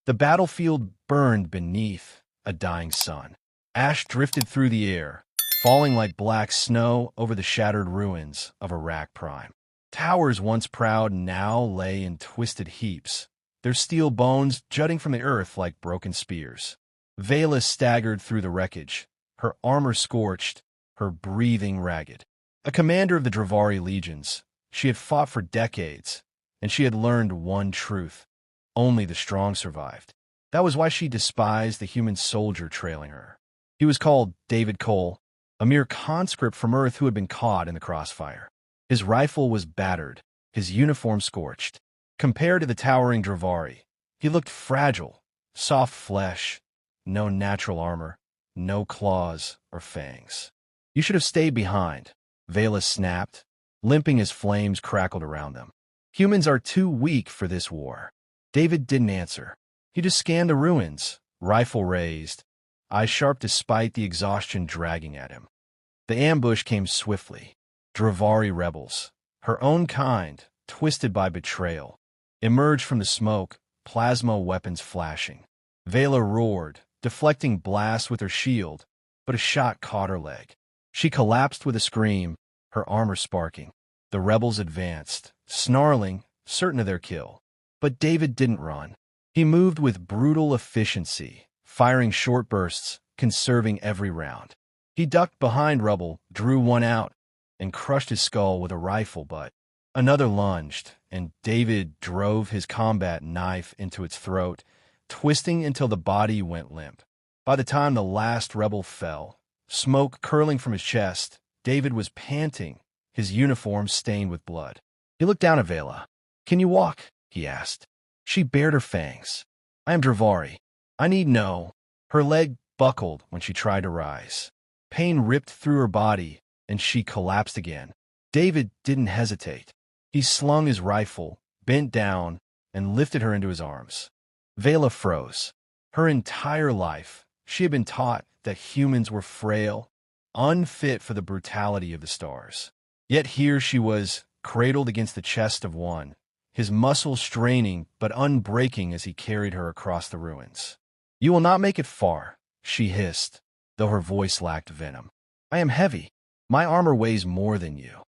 The battlefield burned beneath a dying sun. Ash drifted through the air, falling like black snow over the shattered ruins of Arak Prime. Towers once proud now lay in twisted heaps, their steel bones jutting from the earth like broken spears. Veyla staggered through the wreckage, her armor scorched, her breathing ragged. A commander of the Dravari legions, she had fought for decades, and she had learned one truth: only the strong survived. That was why she despised the human soldier trailing her. He was called David Cole, a mere conscript from Earth who had been caught in the crossfire. His rifle was battered, his uniform scorched. Compared to the towering Dravari, he looked fragile, soft flesh, no natural armor, no claws or fangs. "You should have stayed behind," Veyla snapped, limping as flames crackled around them. "Humans are too weak for this war." David didn't answer. He just scanned the ruins, rifle raised, eyes sharp despite the exhaustion dragging at him. The ambush came swiftly. Dravari rebels, her own kind, twisted by betrayal, emerged from the smoke, plasma weapons flashing. Veyla roared, deflecting blasts with her shield, but a shot caught her leg. She collapsed with a scream, her armor sparking. The rebels advanced, snarling, certain of their kill. But David didn't run. He moved with brutal efficiency, firing short bursts, conserving every round. He ducked behind rubble, drew one out, and crushed his skull with a rifle butt. Another lunged, and David drove his combat knife into its throat, twisting until the body went limp. By the time the last rebel fell, smoke curling from his chest, David was panting, his uniform stained with blood. He looked down at Veyla. "Can you walk?" he asked. She bared her fangs. "I am Dravari. I need no." Her leg buckled when she tried to rise. Pain ripped through her body, and she collapsed again. David didn't hesitate. He slung his rifle, bent down, and lifted her into his arms. Veyla froze. Her entire life, she had been taught that humans were frail, unfit for the brutality of the stars. Yet here she was, cradled against the chest of one, his muscles straining but unbreaking as he carried her across the ruins. "You will not make it far," she hissed, though her voice lacked venom. "I am heavy. My armor weighs more than you."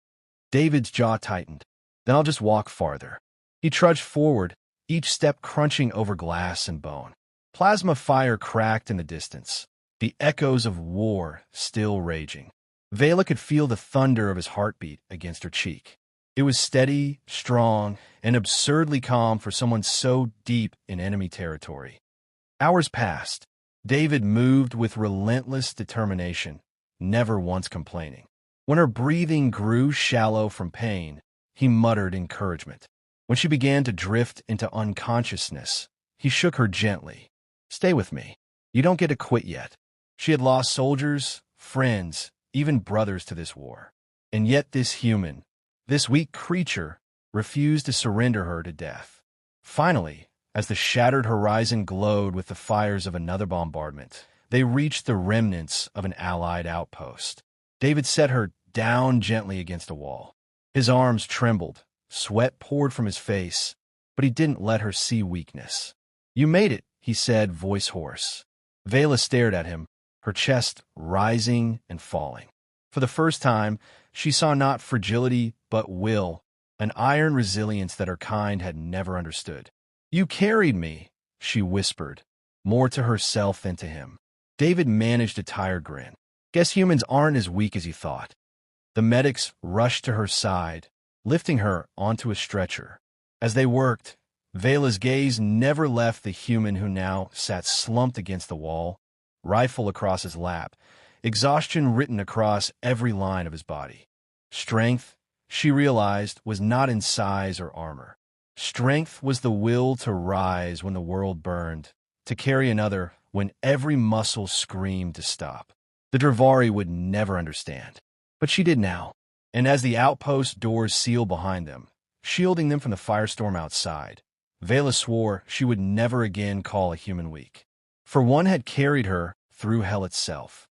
David's jaw tightened. "Then I'll just walk farther." He trudged forward, each step crunching over glass and bone. Plasma fire cracked in the distance, the echoes of war still raging. Veyla could feel the thunder of his heartbeat against her cheek. It was steady, strong, and absurdly calm for someone so deep in enemy territory. Hours passed. David moved with relentless determination, never once complaining. When her breathing grew shallow from pain, he muttered encouragement. When she began to drift into unconsciousness, he shook her gently. "Stay with me. You don't get to quit yet." She had lost soldiers, friends, even brothers to this war. And yet this human, this weak creature, refused to surrender her to death. Finally, as the shattered horizon glowed with the fires of another bombardment, they reached the remnants of an Allied outpost. David set her down gently against a wall. His arms trembled, sweat poured from his face, but he didn't let her see weakness. "You made it," he said, voice hoarse. Veyla stared at him, her chest rising and falling. For the first time, she saw not fragility, but will, an iron resilience that her kind had never understood. "You carried me," she whispered, more to herself than to him. David managed a tired grin. "Guess humans aren't as weak as you thought." The medics rushed to her side, lifting her onto a stretcher. As they worked, Veyla's gaze never left the human who now sat slumped against the wall, rifle across his lap, exhaustion written across every line of his body. Strength, she realized, was not in size or armor. Strength was the will to rise when the world burned, to carry another when every muscle screamed to stop. The Dravari would never understand, but she did now. And as the outpost doors sealed behind them, shielding them from the firestorm outside, Veyla swore she would never again call a human weak. For one had carried her through hell itself.